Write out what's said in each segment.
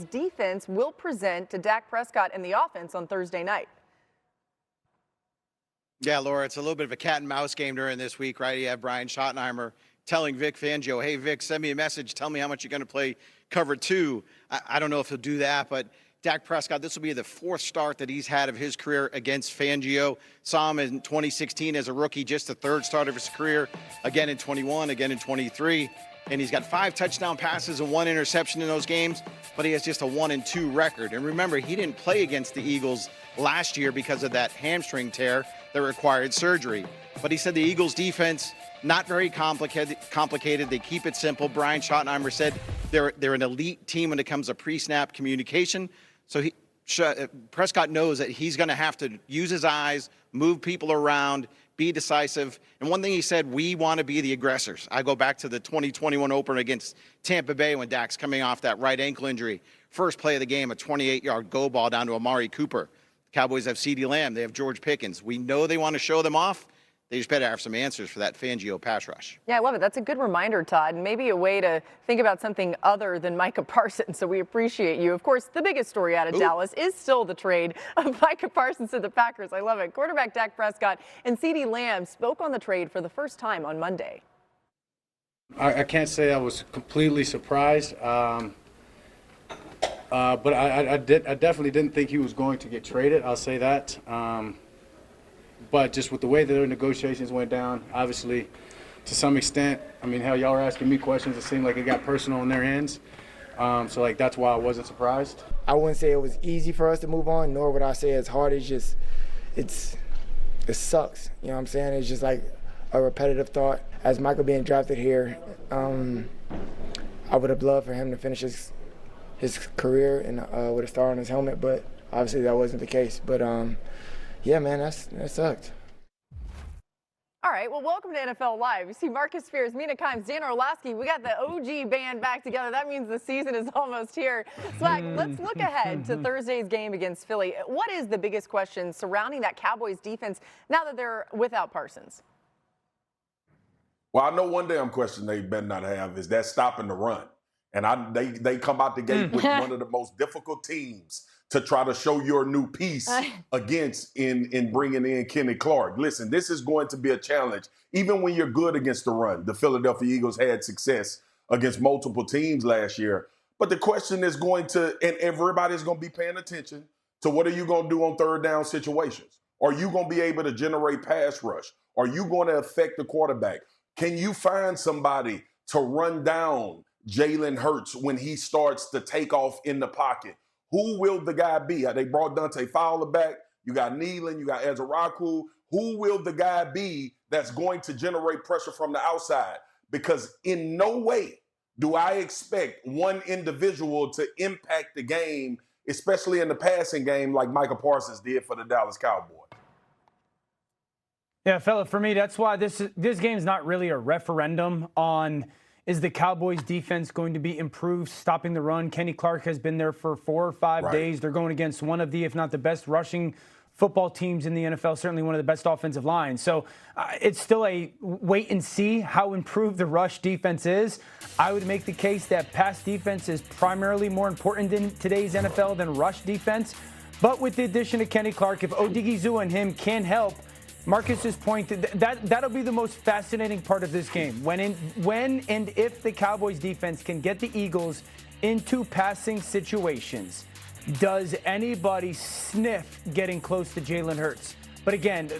defense will present to Dak Prescott and the offense on Thursday night. Yeah, Laura, it's a little bit of a cat and mouse game during this week, right? You have Brian Schottenheimer telling Vic Fangio, hey, Vic, send me a message. Tell me how much you're going to play cover two. I don't know if he'll do that, but Dak Prescott, this will be the fourth start that he's had of his career against Fangio. Saw him in 2016 as a rookie, just the third start of his career, again in 21, again in 23. And he's got 5 touchdown passes and 1 interception in those games, but he has just a 1-2 record. And remember, he didn't play against the Eagles last year because of that hamstring tear that required surgery. But he said the Eagles defense, not very complicated. They keep it simple. Brian Schottenheimer said they're an elite team when it comes to pre-snap communication. So Prescott knows that he's going to have to use his eyes, move people around, be decisive. And one thing he said, we want to be the aggressors. I go back to the 2021 opener against Tampa Bay when Dak's coming off that right ankle injury. First play of the game, a 28-yard go ball down to Amari Cooper. The Cowboys have CeeDee Lamb. They have George Pickens. We know they want to show them off. They just better have some answers for that Fangio pass rush. Yeah, I love it. That's a good reminder, Todd, and maybe a way to think about something other than Micah Parsons. So we appreciate you. Of course, the biggest story out of Dallas is still the trade of Micah Parsons to the Packers. I love it. Quarterback Dak Prescott and CeeDee Lamb spoke on the trade for the first time on Monday. I can't say I was completely surprised, but I definitely didn't think he was going to get traded. I'll say that. But just with the way that their negotiations went down, obviously, to some extent, I mean, hell, y'all were asking me questions. It seemed like it got personal in their hands. So, that's why I wasn't surprised. I wouldn't say it was easy for us to move on, nor would I say it's hard. It's just, it sucks. You know what I'm saying? It's just like a repetitive thought. As Michael being drafted here, I would have loved for him to finish his career and with a star on his helmet, but obviously that wasn't the case. But, yeah, man, that sucked. All right, well, welcome to NFL Live. You see Marcus Spears, Mina Kimes, Dan Orlovsky. We got the OG band back together. That means the season is almost here. Swag, let's look ahead to Thursday's game against Philly. What is the biggest question surrounding that Cowboys defense now that they're without Parsons? Well, I know one damn question they better not have is that stopping the run. And they come out the gate with one of the most difficult teams to try to show your new piece against in bringing in Kenny Clark. Listen, this is going to be a challenge. Even when you're good against the run, the Philadelphia Eagles had success against multiple teams last year. But the question is going to, and everybody's going to be paying attention to what are you going to do on third down situations? Are you going to be able to generate pass rush? Are you going to affect the quarterback? Can you find somebody to run down Jalen Hurts when he starts to take off in the pocket? Who will the guy be? They brought Dante Fowler back. You got Nealon. You got Ezraku. Who will the guy be that's going to generate pressure from the outside? Because in no way do I expect one individual to impact the game, especially in the passing game like Micah Parsons did for the Dallas Cowboys. Yeah, fella, for me, that's why this game's not really a referendum on is the Cowboys defense going to be improved, stopping the run. Kenny Clark has been there for 4 or 5 days. They're going against one of the, if not the best rushing football teams in the NFL, certainly one of the best offensive lines. So it's still a wait and see how improved the rush defense is. I would make the case that pass defense is primarily more important in today's NFL than rush defense. But with the addition of Kenny Clark, if Odighizuwa and him can help, Marcus's point, that'll be the most fascinating part of this game. When and if the Cowboys defense can get the Eagles into passing situations, does anybody sniff getting close to Jalen Hurts? But again,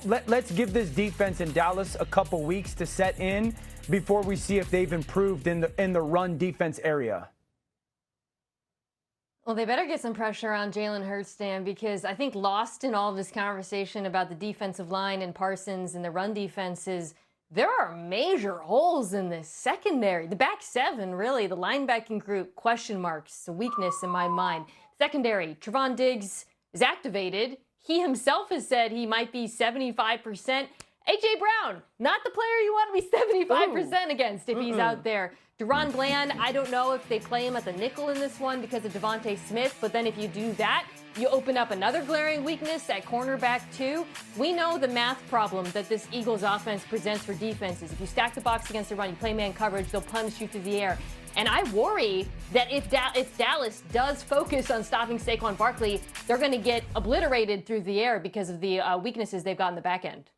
let's give this defense in Dallas a couple weeks to set in before we see if they've improved in the run defense area. Well, they better get some pressure on Jalen Hurts, Dan, because I think lost in all of this conversation about the defensive line and Parsons and the run defenses, there are major holes in this secondary. The back seven, really, the linebacking group, question marks, a weakness in my mind. Secondary, Trevon Diggs is activated. He himself has said he might be 75%. A.J. Brown, not the player you want to be 75% against if he's out there. Deron Bland, I don't know if they play him at the nickel in this one because of Devontae Smith, but then if you do that, you open up another glaring weakness at cornerback too. We know the math problem that this Eagles offense presents for defenses. If you stack the box against the run, you play man coverage, they'll punish you through the air. And I worry that if Dallas does focus on stopping Saquon Barkley, they're going to get obliterated through the air because of the weaknesses they've got in the back end.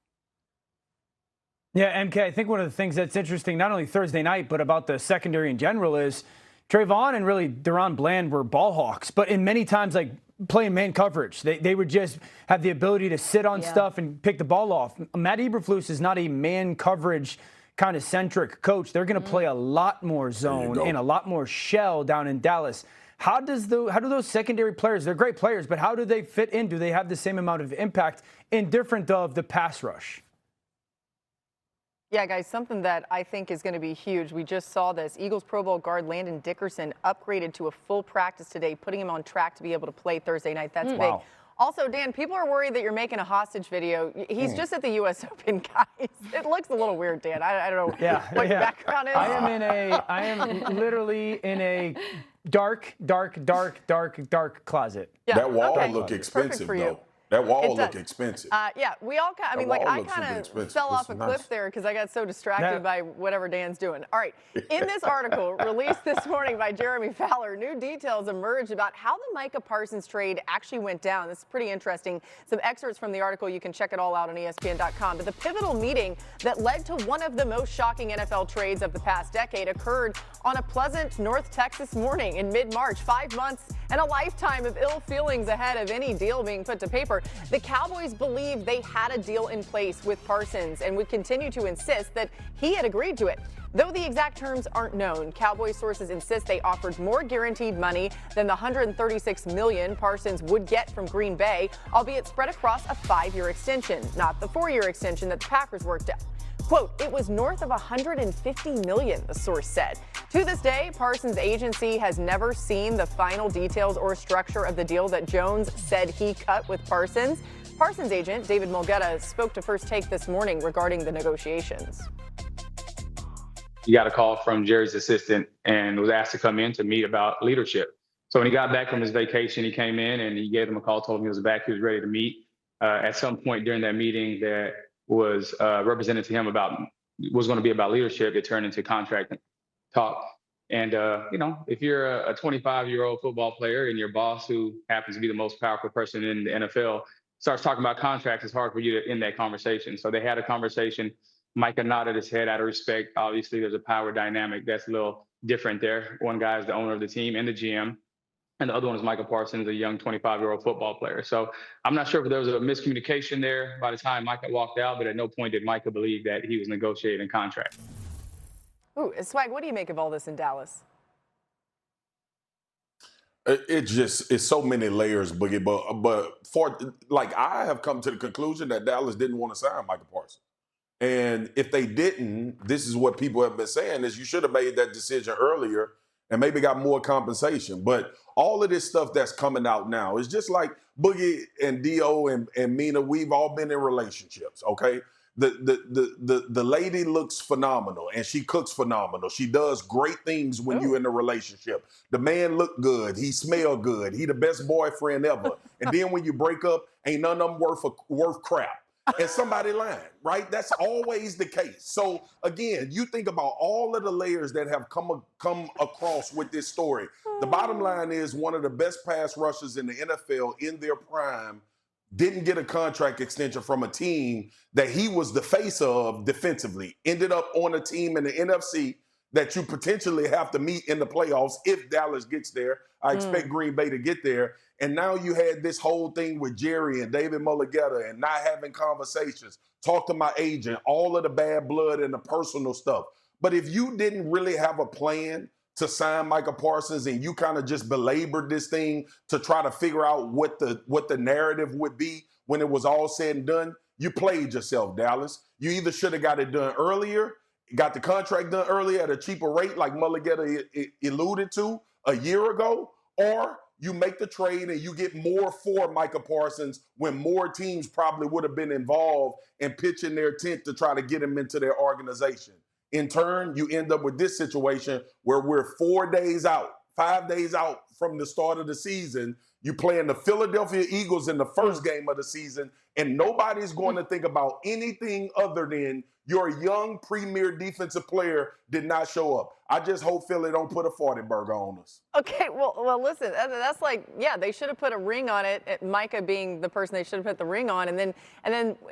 Yeah, MK, I think one of the things that's interesting, not only Thursday night, but about the secondary in general is Trayvon and really Deron Bland were ball hawks, but in many times, like playing man coverage, they would just have the ability to sit on stuff and pick the ball off. Matt Eberflus is not a man coverage kind of centric coach. They're going to play a lot more zone and a lot more shell down in Dallas. How do those secondary players, they're great players, but how do they fit in? Do they have the same amount of impact indifferent of the pass rush? Yeah, guys, something that I think is going to be huge. We just saw this. Eagles Pro Bowl guard Landon Dickerson upgraded to a full practice today, putting him on track to be able to play Thursday night. That's big. Wow. Also, Dan, people are worried that you're making a hostage video. He's just at the U.S. Open, guys. It looks a little weird, Dan. I don't know what your background is. I am literally in a dark closet. Yeah, That wall okay. look expensive, for you. though. That wall look expensive. Yeah, we all kind of, I kind of fell off a cliff there because I got so distracted by whatever Dan's doing. All right, in this article released this morning by Jeremy Fowler, new details emerged about how the Micah Parsons trade actually went down. This is pretty interesting. Some excerpts from the article, you can check it all out on ESPN.com. But the pivotal meeting that led to one of the most shocking NFL trades of the past decade occurred on a pleasant North Texas morning in mid-March. 5 months and a lifetime of ill feelings ahead of any deal being put to paper. The Cowboys believed they had a deal in place with Parsons and would continue to insist that he had agreed to it. Though the exact terms aren't known, Cowboys sources insist they offered more guaranteed money than the $136 million Parsons would get from Green Bay, albeit spread across a 5-year extension, not the 4-year extension that the Packers worked out. Quote, it was north of $150 million, the source said. To this day, Parsons' agency has never seen the final details or structure of the deal that Jones said he cut with Parsons. Parsons' agent, David Mulgeta, spoke to First Take this morning regarding the negotiations. He got a call from Jerry's assistant and was asked to come in to meet about leadership. So when he got back from his vacation, he came in and he gave him a call, told him he was back, he was ready to meet. At some point during that meeting that was represented to him was going to be about leadership, it turned into contract talk. And, if you're a 25-year-old football player and your boss, who happens to be the most powerful person in the NFL, starts talking about contracts, it's hard for you to end that conversation. So they had a conversation. Micah nodded his head out of respect. Obviously, there's a power dynamic that's a little different there. One guy is the owner of the team and the GM. And the other one is Micah Parsons, a young 25-year-old football player. So I'm not sure if there was a miscommunication there by the time Micah walked out, but at no point did Micah believe that he was negotiating a contract. Ooh, Swag, what do you make of all this in Dallas? It's so many layers, Boogie. But I have come to the conclusion that Dallas didn't want to sign Micah Parsons. And if they didn't, this is what people have been saying, is you should have made that decision earlier and maybe got more compensation. But all of this stuff that's coming out now is just like Boogie and Dio and Mina, we've all been in relationships, okay? The lady looks phenomenal and she cooks phenomenal. She does great things when you're in a relationship. The man look good. He smell good. He the best boyfriend ever. And then when you break up, ain't none of them worth crap. And somebody lying, right? That's always the case. So again, you think about all of the layers that have come across with this story. The bottom line is one of the best pass rushers in the NFL in their prime didn't get a contract extension from a team that he was the face of defensively. Ended up on a team in the NFC that you potentially have to meet in the playoffs if Dallas gets there. I expect Green Bay to get there. And now you had this whole thing with Jerry and David Mulgeta and not having conversations. Talk to my agent, all of the bad blood and the personal stuff. But if you didn't really have a plan to sign Micah Parsons and you kind of just belabored this thing to try to figure out what the narrative would be when it was all said and done, you played yourself, Dallas. You either should have got it done earlier, got the contract done earlier at a cheaper rate like Mulgeta alluded to a year ago, or you make the trade and you get more for Micah Parsons when more teams probably would have been involved in pitching their tent to try to get him into their organization. In turn, you end up with this situation where we're 5 days out from the start of the season. You playing the Philadelphia Eagles in the first game of the season, and nobody's going to think about anything other than your young premier defensive player did not show up. I just hope Philly don't put a 40 burger on us. Okay, well, listen, that's like, yeah, they should have put a ring on it. Micah being the person they should have put the ring on, and then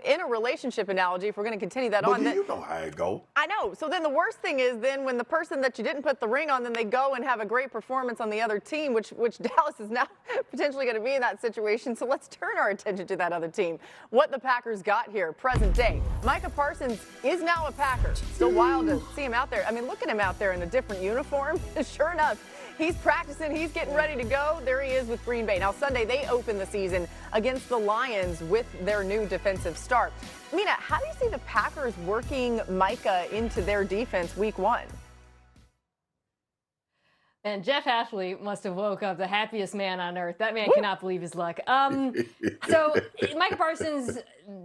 in a relationship analogy, if we're going to continue that on, you know how it go. I know. So then the worst thing is then when the person that you didn't put the ring on, then they go and have a great performance on the other team, which Dallas is now potentially going to be in that situation. So let's turn our attention to that other team. What the Packers got here, present day. Micah Parsons is now a Packer. Still wild to see him out there. I mean, look at him out there in a different uniform. Sure enough, he's practicing. He's getting ready to go. There he is with Green Bay. Now, Sunday, they open the season against the Lions with their new defensive start. Mina, how do you see the Packers working Micah into their defense week 1? And Jeff Ashley must have woke up the happiest man on earth. That man cannot believe his luck. So Micah Parsons,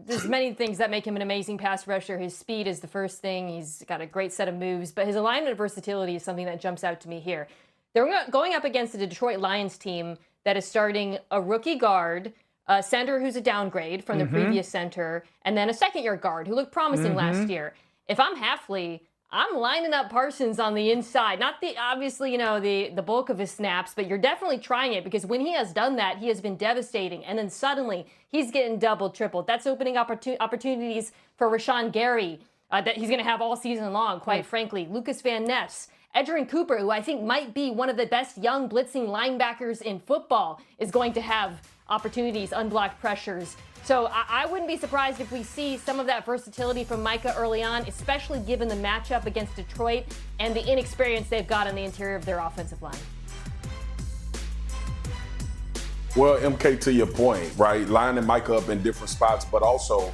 there's many things that make him an amazing pass rusher. His speed is the first thing. He's got a great set of moves, but his alignment versatility is something that jumps out to me here. They're going up against the Detroit Lions team that is starting a rookie guard, a center who's a downgrade from the previous center, and then a second-year guard who looked promising last year. If I'm Hafley, I'm lining up Parsons on the inside. Not obviously, the bulk of his snaps, but you're definitely trying it because when he has done that, he has been devastating. And then suddenly he's getting doubled, tripled. That's opening opportunities for Rashawn Gary that he's going to have all season long, quite frankly. Lucas Van Ness, Edgerrin Cooper, who I think might be one of the best young blitzing linebackers in football, is going to have opportunities, unblocked pressures. So I wouldn't be surprised if we see some of that versatility from Micah early on, especially given the matchup against Detroit and the inexperience they've got on the interior of their offensive line. Well, MK, to your point, right? Lining Micah up in different spots, but also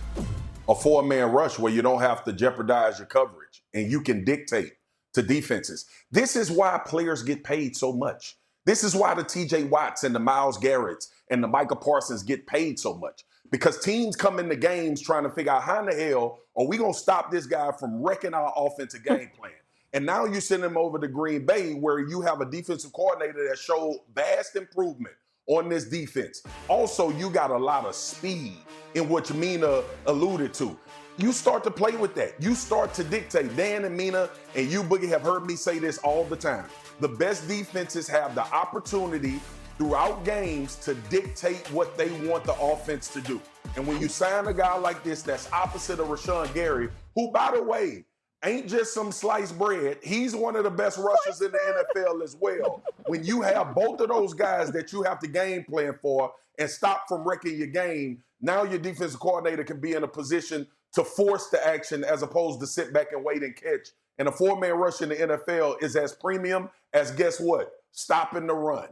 a 4-man rush where you don't have to jeopardize your coverage and you can dictate to defenses. This is why players get paid so much. This is why the TJ Watts and the Myles Garretts and the Micah Parsons get paid so much. Because teams come into games trying to figure out how in the hell are we going to stop this guy from wrecking our offensive game plan. And now you send him over to Green Bay where you have a defensive coordinator that showed vast improvement on this defense. Also, you got a lot of speed in which Mina alluded to. You start to play with that. You start to dictate. Dan and Mina and you, Boogie, have heard me say this all the time. The best defenses have the opportunity throughout games to dictate what they want the offense to do. And when you sign a guy like this that's opposite of Rashawn Gary, who, by the way, ain't just some sliced bread, he's one of the best rushers in the NFL as well. When you have both of those guys that you have to game plan for and stop from wrecking your game, now your defensive coordinator can be in a position to force the action as opposed to sit back and wait and catch. And a 4-man rush in the NFL is as premium as, guess what? Stopping the run.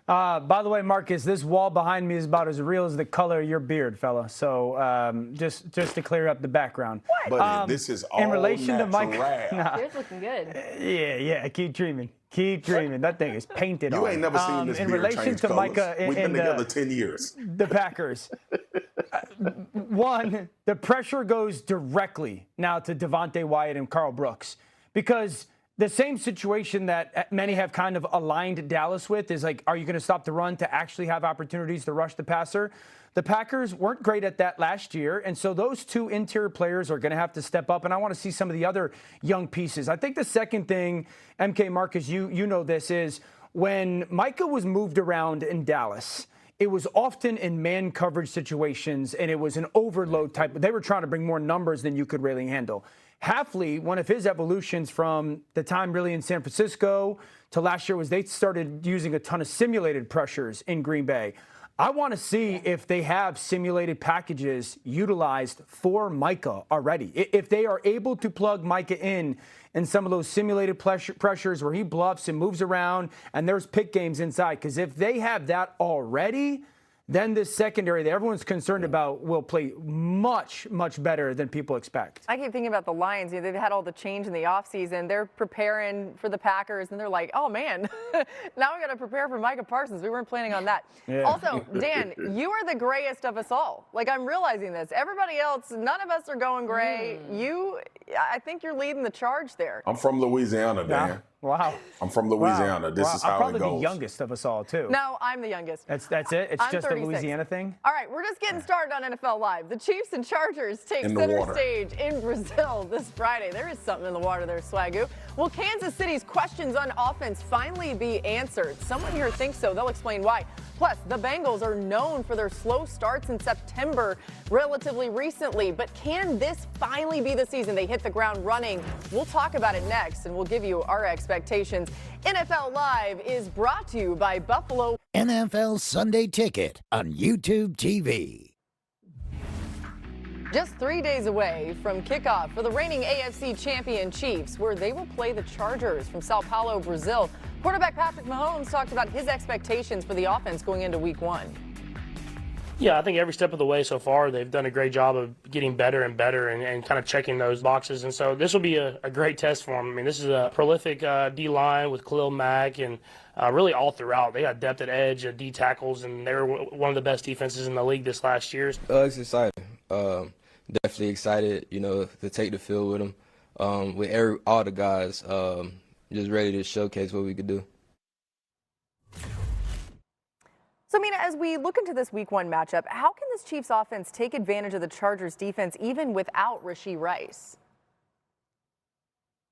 By the way, Marcus, this wall behind me is about as real as the color of your beard, fella. So just to clear up the background. But this is all in relation to Mike. Yours looking good. Yeah. Keep dreaming. That thing is painted on. You ain't never seen this in beard relation change to colors. Micah We've been together 10 years. The Packers. One, the pressure goes directly now to Devontae Wyatt and Carl Brooks because the same situation that many have kind of aligned Dallas with is like, are you going to stop the run to actually have opportunities to rush the passer? The Packers weren't great at that last year, and so those two interior players are going to have to step up, and I want to see some of the other young pieces. I think the second thing, MK Marcus, you know this, is when Micah was moved around in Dallas, it was often in man coverage situations, and it was an overload type. They were trying to bring more numbers than you could really handle. Hafley, one of his evolutions from the time really in San Francisco to last year was they started using a ton of simulated pressures in Green Bay. I want to see if they have simulated packages utilized for Micah already. If they are able to plug Micah in some of those simulated pressures where he bluffs and moves around and there's pick games inside. Because if they have that already, then this secondary that everyone's concerned about will play much, much better than people expect. I keep thinking about the Lions. They've had all the change in the offseason. They're preparing for the Packers, and they're like, oh, man, now we got to prepare for Micah Parsons. We weren't planning on that. Yeah. Also, Dan, you are the grayest of us all. Like, I'm realizing this. Everybody else, none of us are going gray. I think you're leading the charge there. I'm from Louisiana, Dan. Wow. I'm from Wow. Louisiana. This Wow. is how I'm probably it goes. the youngest of us all, too. No, I'm the youngest. That's it? It's I'm just 36. a Louisiana thing? All right, we're just getting started on NFL Live. The Chiefs and Chargers take In the center water. stage in Brazil this Friday. There is something in the water there, Swagoo. Will Kansas City's questions on offense finally be answered? Someone here thinks so. They'll explain why. Plus, the Bengals are known for their slow starts in September relatively recently. But can this finally be the season they hit the ground running? We'll talk about it next, and we'll give you our expectations. NFL Live is brought to you by Buffalo. NFL Sunday Ticket on YouTube TV. Just 3 days away from kickoff for the reigning AFC champion Chiefs, where they will play the Chargers from Sao Paulo, Brazil. Quarterback Patrick Mahomes talked about his expectations for the offense going into Week 1. Yeah, I think every step of the way so far, they've done a great job of getting better and better and kind of checking those boxes. And so this will be a great test for them. I mean, this is a prolific D-line with Khalil Mack and really all throughout. They got depth at edge, D tackles, and they were one of the best defenses in the league this last year. It's exciting. Definitely excited, to take the field with them, with all the guys, just ready to showcase what we could do. So, Mina, as we look into this Week 1 matchup, how can this Chiefs offense take advantage of the Chargers defense even without Rashee Rice?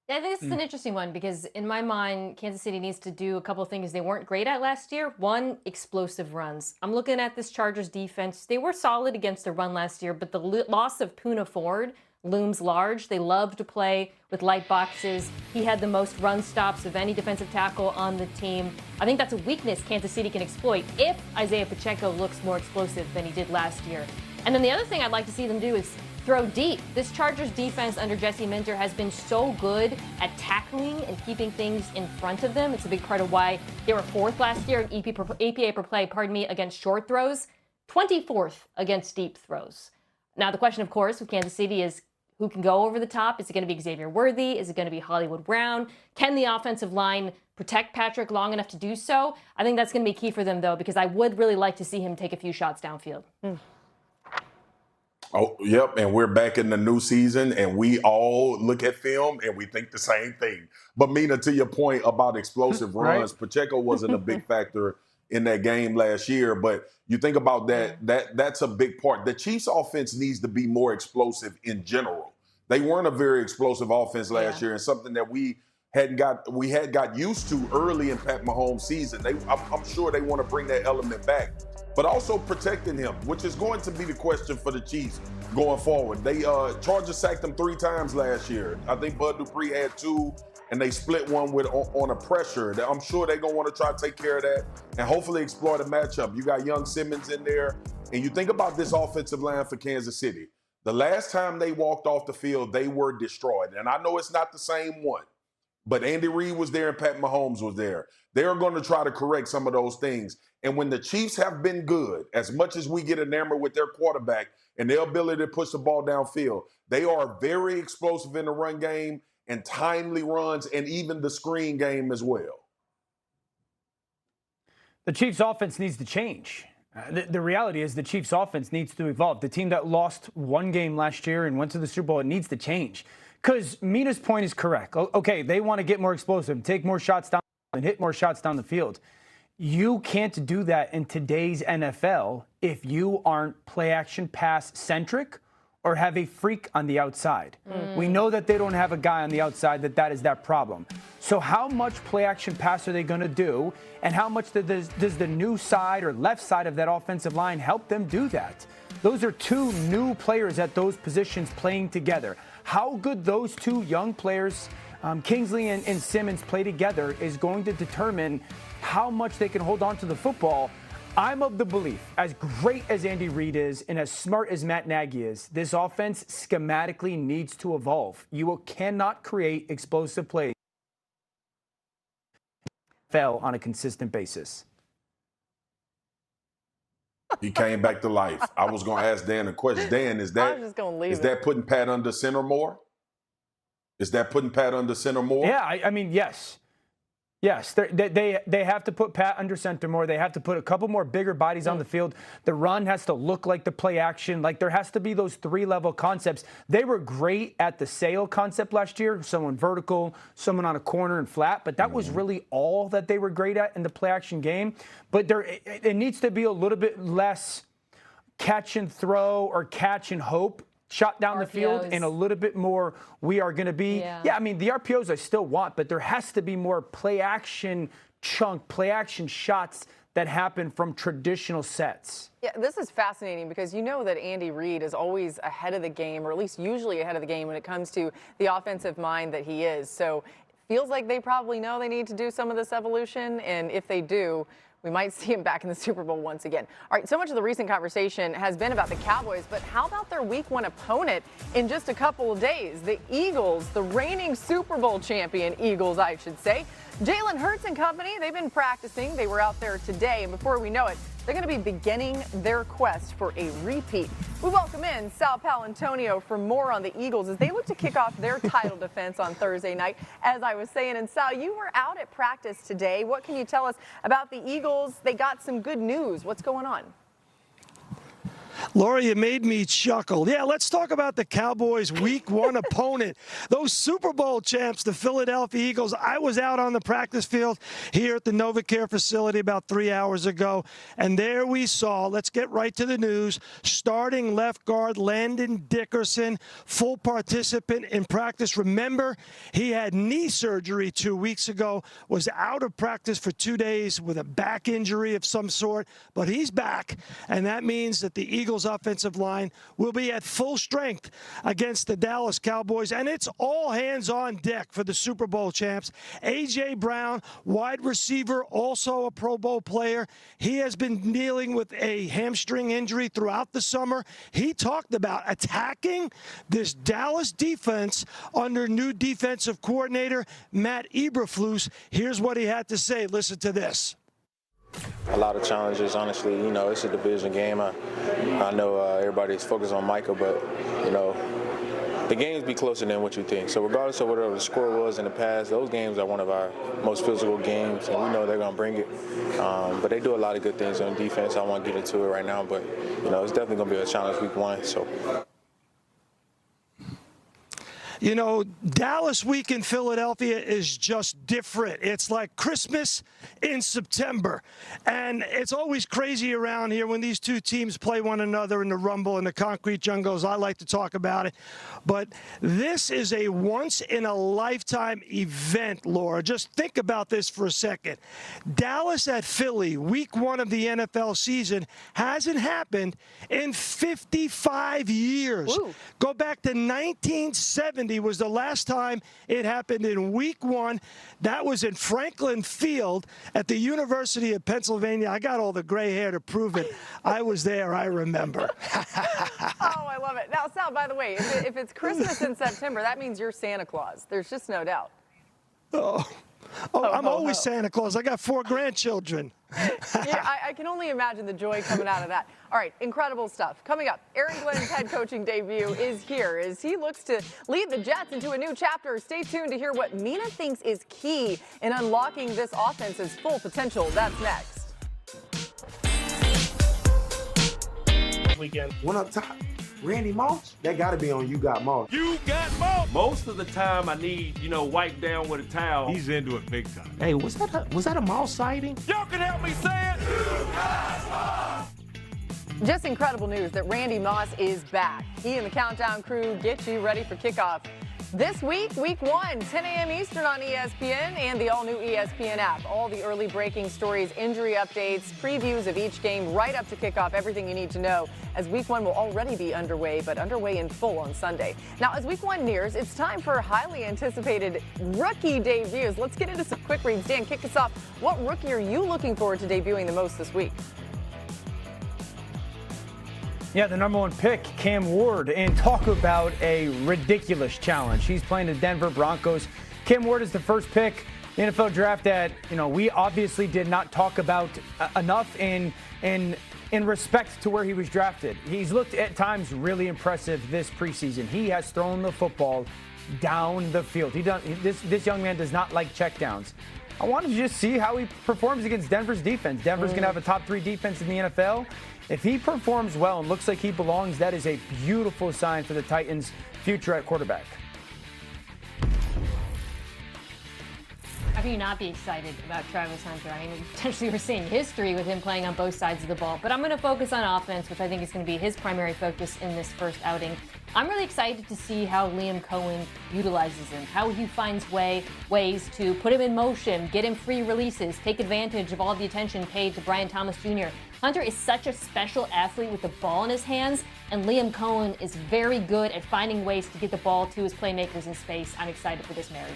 I think this is an interesting one because in my mind, Kansas City needs to do a couple of things they weren't great at last year. One, explosive runs. I'm looking at this Chargers defense. They were solid against the run last year, but the loss of Poona Ford looms large. They love to play with light boxes. He had the most run stops of any defensive tackle on the team. I think that's a weakness Kansas City can exploit if Isaiah Pacheco looks more explosive than he did last year. And then the other thing I'd like to see them do is throw deep. This Chargers defense under Jesse Minter has been so good at tackling and keeping things in front of them. It's a big part of why they were 4th last year in EPA per play, against short throws, 24th against deep throws. Now, the question, of course, with Kansas City is who can go over the top? Is it going to be Xavier Worthy? Is it going to be Hollywood Brown? Can the offensive line protect Patrick long enough to do so? I think that's going to be key for them, though, because I would really like to see him take a few shots downfield. Oh, yep. And we're back in the new season, and we all look at film and we think the same thing. But Mina, to your point about explosive runs, Right. Pacheco wasn't a big factor in that game last year. But you think about that's a big part. The Chiefs offense needs to be more explosive in general. They weren't a very explosive offense last year, and something that we had got used to early in Pat Mahomes' season. I'm sure they want to bring that element back. But also protecting him, which is going to be the question for the Chiefs going forward. They Chargers sacked him 3 times last year. I think Bud Dupree had 2, and they split one on a pressure. I'm sure they're gonna want to try to take care of that and hopefully exploit a matchup. You got young Simmons in there, and you think about this offensive line for Kansas City. The last time they walked off the field, they were destroyed. And I know it's not the same one, but Andy Reid was there and Pat Mahomes was there. They're going to try to correct some of those things. And when the Chiefs have been good, as much as we get enamored with their quarterback and their ability to push the ball downfield, they are very explosive in the run game and timely runs and even the screen game as well. The Chiefs' offense needs to change. The reality is the Chiefs' offense needs to evolve. The team that lost 1 game last year and went to the Super Bowl, it needs to change. Because Mina's point is correct. Okay, they want to get more explosive, take more shots down, and hit more shots down the field. You can't do that in today's NFL if you aren't play-action pass-centric or have a freak on the outside. We know that they don't have a guy on the outside that is that problem. So how much play-action pass are they going to do, and how much does the new side or left side of that offensive line help them do that? Those are 2 new players at those positions playing together. How good those 2 young players, Kingsley and Simmons, play together is going to determine how much they can hold on to the football. I'm of the belief, as great as Andy Reid is and as smart as Matt Nagy is, this offense schematically needs to evolve. You cannot create explosive plays on a consistent basis. He came back to life. I was going to ask Dan a question. Dan, is that putting Pat under center more? Is that putting Pat under center more? Yeah, I mean, yes. Yes, they have to put Pat under center more. They have to put a couple more bigger bodies on the field. The run has to look like the play action. Like, there has to be those 3-level concepts. They were great at the sail concept last year, someone vertical, someone on a corner and flat, but that was really all that they were great at in the play action game. But it needs to be a little bit less catch and throw or catch and hope shot down the field, and a little bit more we are going to be. Yeah, I mean, the RPOs I still want, but there has to be more play action play action shots that happen from traditional sets. Yeah, this is fascinating because you know that Andy Reid is always ahead of the game, or at least usually ahead of the game when it comes to the offensive mind that he is. So it feels like they probably know they need to do some of this evolution, and if they do, we might see him back in the Super Bowl once again. All right, so much of the recent conversation has been about the Cowboys, but how about their Week 1 opponent in just a couple of days? The Eagles, the reigning Super Bowl champion Eagles, I should say. Jalen Hurts and company, they've been practicing. They were out there today, and before we know it, they're going to be beginning their quest for a repeat. We welcome in Sal Paolantonio for more on the Eagles as they look to kick off their title defense on Thursday night. As I was saying, and Sal, you were out at practice today. What can you tell us about the Eagles? They got some good news. What's going on? Laura, you made me chuckle. Yeah, let's talk about the Cowboys' Week 1 opponent. Those Super Bowl champs, the Philadelphia Eagles. I was out on the practice field here at the NovaCare facility about 3 hours ago, and there we saw, let's get right to the news, starting left guard Landon Dickerson, full participant in practice. Remember, he had knee surgery 2 weeks ago, was out of practice for 2 days with a back injury of some sort, but he's back, and that means that the Eagles offensive line will be at full strength against the Dallas Cowboys, and it's all hands on deck for the Super Bowl champs. A.J. Brown, wide receiver, also a Pro Bowl player. He has been dealing with a hamstring injury throughout the summer. He talked about attacking this Dallas defense under new defensive coordinator Matt Eberflus. Here's what he had to say. Listen to this. A lot of challenges, honestly. You know, it's a division game. I know everybody's focused on Micah, but, you know, the games be closer than what you think. So regardless of whatever the score was in the past, those games are one of our most physical games, and we know they're going to bring it. But they do a lot of good things on defense. I won't get into it right now, but, you know, it's definitely going to be a challenge Week 1. So. You know, Dallas week in Philadelphia is just different. It's like Christmas in September. And it's always crazy around here when these two teams play one another in the Rumble and the concrete jungles. I like to talk about it. But this is a once-in-a-lifetime event, Laura. Just think about this for a second. Dallas at Philly, Week 1 of the NFL season, hasn't happened in 55 years. Woo. Go back to 1970. Was the last time it happened in Week 1. That was in Franklin Field at the University of Pennsylvania. I got all the gray hair to prove it. I was there. I remember. Oh, I love it. Now, Sal, by the way, if it's Christmas in September, that means you're Santa Claus. There's just no doubt. I'm always Santa Claus. I got 4 grandchildren. Yeah, I can only imagine the joy coming out of that. All right, incredible stuff. Coming up, Aaron Glenn's head coaching debut is here as he looks to lead the Jets into a new chapter. Stay tuned to hear what Mina thinks is key in unlocking this offense's full potential. That's next. Weekend. One up top. Randy Moss, that got to be on You Got Moss. You got Moss. Most of the time I need, wipe down with a towel. He's into it big time. Hey, was that a Moss sighting? Y'all can help me say it. You got Moss. Just incredible news that Randy Moss is back. He and the Countdown crew get you ready for kickoff this week, Week 1, 10 a.m. Eastern on ESPN and the all-new ESPN app. All the early breaking stories, injury updates, previews of each game right up to kickoff, everything you need to know as Week 1 will already be underway, but underway in full on Sunday. Now, as Week 1 nears, it's time for highly anticipated rookie debuts. Let's get into some quick reads. Dan, kick us off. What rookie are you looking forward to debuting the most this week? Yeah, the number 1 pick, Cam Ward, and talk about a ridiculous challenge. He's playing the Denver Broncos. Cam Ward is the first pick in the NFL draft that, we obviously did not talk about enough in respect to where he was drafted. He's looked at times really impressive this preseason. He has thrown the football down the field. This young man does not like checkdowns. I wanted to just see how he performs against Denver's defense. Denver's going to have a top 3 defense in the NFL. If he performs well and looks like he belongs, that is a beautiful sign for the Titans' future at quarterback. How can you not be excited about Travis Hunter? I mean, potentially we're seeing history with him playing on both sides of the ball. But I'm going to focus on offense, which I think is going to be his primary focus in this first outing. I'm really excited to see how Liam Cohen utilizes him, how he finds ways to put him in motion, get him free releases, take advantage of all the attention paid to Brian Thomas Jr. Hunter is such a special athlete with the ball in his hands, and Liam Cohen is very good at finding ways to get the ball to his playmakers in space. I'm excited for this marriage.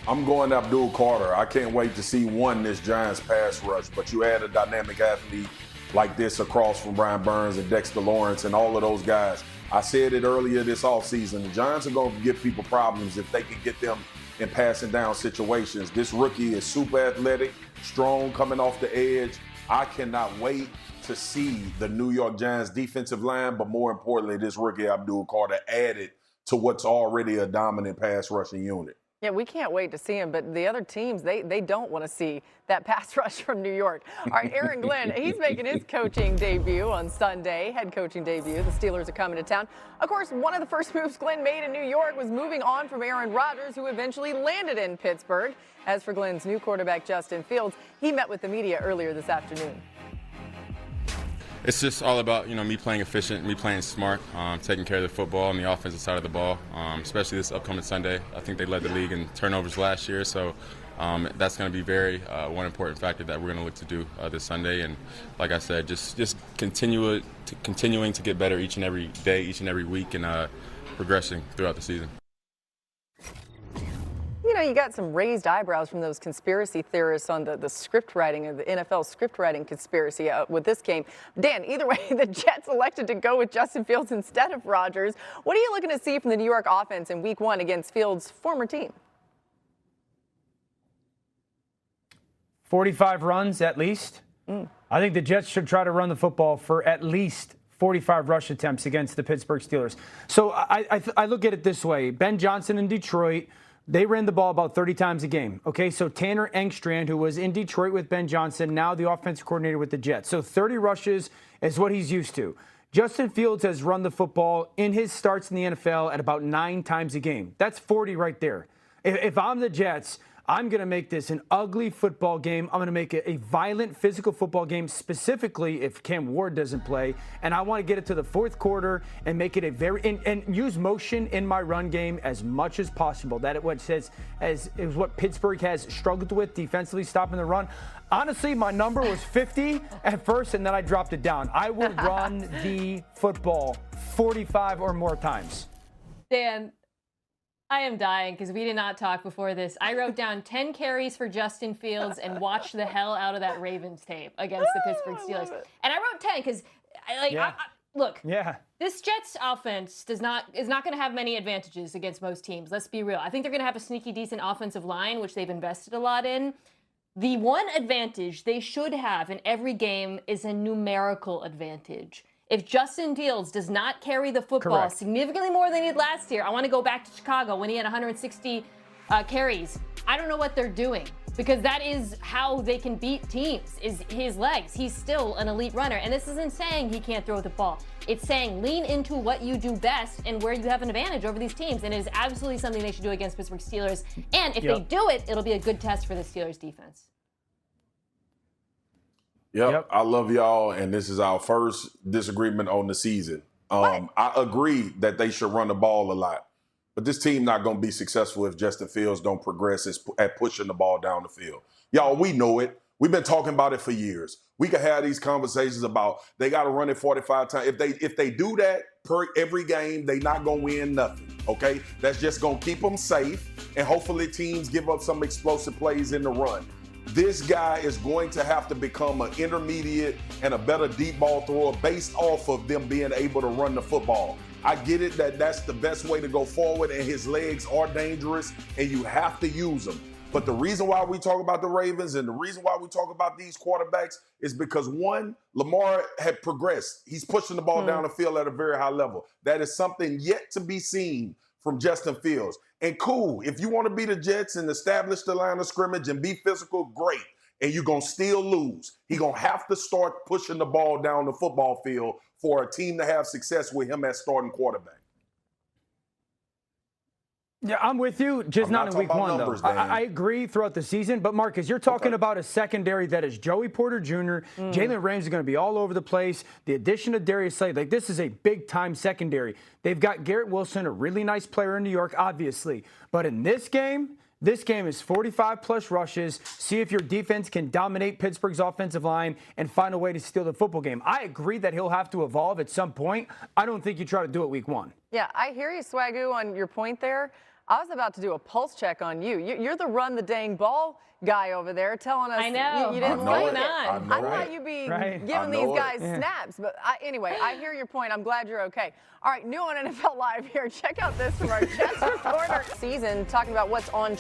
I'm going Abdul Carter. I can't wait to see this Giants pass rush, but you add a dynamic athlete like this across from Brian Burns and Dexter Lawrence and all of those guys. I said it earlier this offseason, the Giants are going to give people problems if they can get them in passing down situations. This rookie is super athletic, strong coming off the edge. I cannot wait to see the New York Giants defensive line, but more importantly, this rookie Abdul Carter added to what's already a dominant pass rushing unit. Yeah, we can't wait to see him, but the other teams, they don't want to see that pass rush from New York. All right, Aaron Glenn, he's making his coaching debut on Sunday, head coaching debut. The Steelers are coming to town. Of course, one of the first moves Glenn made in New York was moving on from Aaron Rodgers, who eventually landed in Pittsburgh. As for Glenn's new quarterback, Justin Fields, he met with the media earlier this afternoon. It's just all about, me playing efficient, me playing smart, taking care of the football on the offensive side of the ball, especially this upcoming Sunday. I think they led the league in turnovers last year, so that's going to be one important factor that we're going to look to do this Sunday. And like I said, just continuing to get better each and every day, each and every week, and progressing throughout the season. You got some raised eyebrows from those conspiracy theorists on the script writing of the NFL script writing conspiracy with this game. Dan, either way, the Jets elected to go with Justin Fields instead of Rodgers. What are you looking to see from the New York offense in Week 1 against Fields' former team? 45 runs at least. I think the Jets should try to run the football for at least 45 rush attempts against the Pittsburgh Steelers. So I look at it this way. Ben Johnson in Detroit, they ran the ball about 30 times a game. Okay, so Tanner Engstrand, who was in Detroit with Ben Johnson, now the offensive coordinator with the Jets. So 30 rushes is what he's used to. Justin Fields has run the football in his starts in the NFL at about 9 times a game. That's 40 right there. If I'm the Jets, I'm going to make this an ugly football game. I'm going to make it a violent, physical football game, specifically if Cam Ward doesn't play. And I want to get it to the fourth quarter and make it and use motion in my run game as much as possible. That is what Pittsburgh has struggled with defensively, stopping the run. Honestly, my number was 50 at first, and then I dropped it down. I will run the football 45 or more times. Dan, I am dying because we did not talk before this. I wrote down 10 carries for Justin Fields and watched the hell out of that Ravens tape against the Pittsburgh Steelers. And I wrote 10 because, look, this Jets offense is not going to have many advantages against most teams. Let's be real. I think they're going to have a sneaky, decent offensive line, which they've invested a lot in. The one advantage they should have in every game is a numerical advantage. If Justin Fields does not carry the football significantly more than he did last year, I want to go back to Chicago when he had 160 carries. I don't know what they're doing because that is how they can beat teams, is his legs. He's still an elite runner. And this isn't saying he can't throw the ball. It's saying lean into what you do best and where you have an advantage over these teams. And it is absolutely something they should do against Pittsburgh Steelers. And if they do it, it'll be a good test for the Steelers defense. Yep, I love y'all, and this is our first disagreement on the season. I agree that they should run the ball a lot, but this team not going to be successful if Justin Fields don't progress at pushing the ball down the field. Y'all, we know it. We've been talking about it for years. We can have these conversations about they got to run it 45 times. If they do that per every game, they not going to win nothing, okay? That's just going to keep them safe, and hopefully teams give up some explosive plays in the run. This guy is going to have to become an intermediate and a better deep ball thrower based off of them being able to run the football. I get it that that's the best way to go forward, and his legs are dangerous, and you have to use them. But the reason why we talk about the Ravens and the reason why we talk about these quarterbacks is because, one, Lamar had progressed. He's pushing the ball down the field at a very high level. That is something yet to be seen from Justin Fields. And cool, if you want to be the Jets and establish the line of scrimmage and be physical, great. And you're going to still lose. He's going to have to start pushing the ball down the football field for a team to have success with him as starting quarterback. Yeah, I'm with you, just not in week one, numbers, though. I agree throughout the season, but Marcus, you're talking about a secondary that is Joey Porter Jr., Jalen Ramsey is going to be all over the place, the addition of Darius Slade. Like, this is a big-time secondary. They've got Garrett Wilson, a really nice player in New York, obviously. But in this game is 45-plus rushes. See if your defense can dominate Pittsburgh's offensive line and find a way to steal the football game. I agree that he'll have to evolve at some point. I don't think you try to do it week one. Yeah, I hear you, Swagoo, on your point there. I was about to do a pulse check on you. You're the run the dang ball guy over there telling us I know. You didn't like it. I thought you'd be giving these guys snaps. But anyway, I hear your point. I'm glad you're okay. All right, new on NFL Live here. Check out this from our Jets reporter. Season, talking about what's on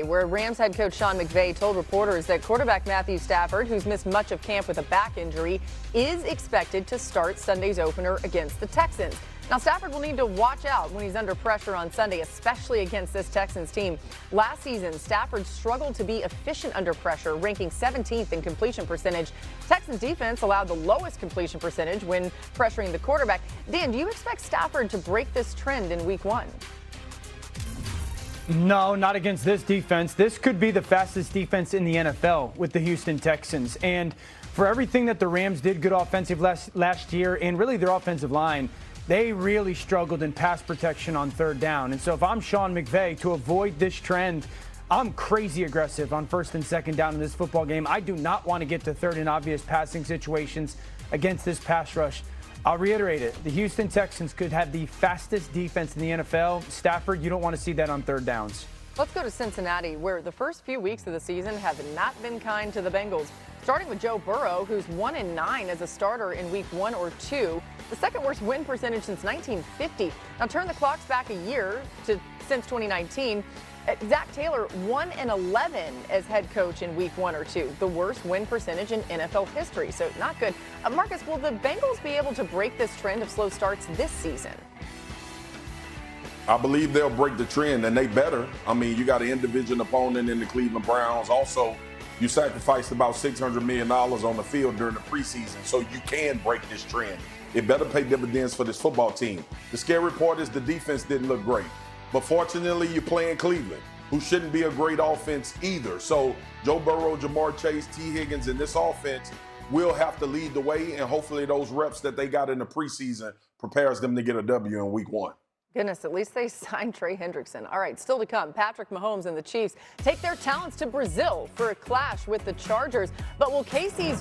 where Rams head coach Sean McVay told reporters that quarterback Matthew Stafford, who's missed much of camp with a back injury, is expected to start Sunday's opener against the Texans. Now, Stafford will need to watch out when he's under pressure on Sunday, especially against this Texans team. Last season, Stafford struggled to be efficient under pressure, ranking 17th in completion percentage. Texans defense allowed the lowest completion percentage when pressuring the quarterback. Dan, do you expect Stafford to break this trend in week one? No, not against this defense. This could be the fastest defense in the NFL with the Houston Texans. And for everything that the Rams did good offensive last year and really their offensive line, they really struggled in pass protection on third down. And so if I'm Sean McVay, to avoid this trend, I'm crazy aggressive on first and second down in this football game. I do not want to get to third and obvious passing situations against this pass rush. I'll reiterate it. The Houston Texans could have the fastest defense in the NFL. Stafford, you don't want to see that on third downs. Let's go to Cincinnati, where the first few weeks of the season have not been kind to the Bengals. Starting with Joe Burrow, who's 1-9 as a starter in week 1 or 2, the second worst win percentage since 1950. Now turn the clocks back a year to since 2019. Zach Taylor 1-11 as head coach in week 1 or 2, the worst win percentage in NFL history. So not good. Marcus, will the Bengals be able to break this trend of slow starts this season? I believe they'll break the trend, and they better. I mean, you got an in-division opponent in the Cleveland Browns. Also, you sacrificed about $600 million on the field during the preseason, so you can break this trend. It better pay dividends for this football team. The scary part is the defense didn't look great. But fortunately, you're playing Cleveland, who shouldn't be a great offense either. So Joe Burrow, Jamar Chase, T. Higgins, and this offense will have to lead the way, and hopefully those reps that they got in the preseason prepares them to get a W in week 1. Goodness, at least they signed Trey Hendrickson. All right, still to come, Patrick Mahomes and the Chiefs take their talents to Brazil for a clash with the Chargers. But will KC's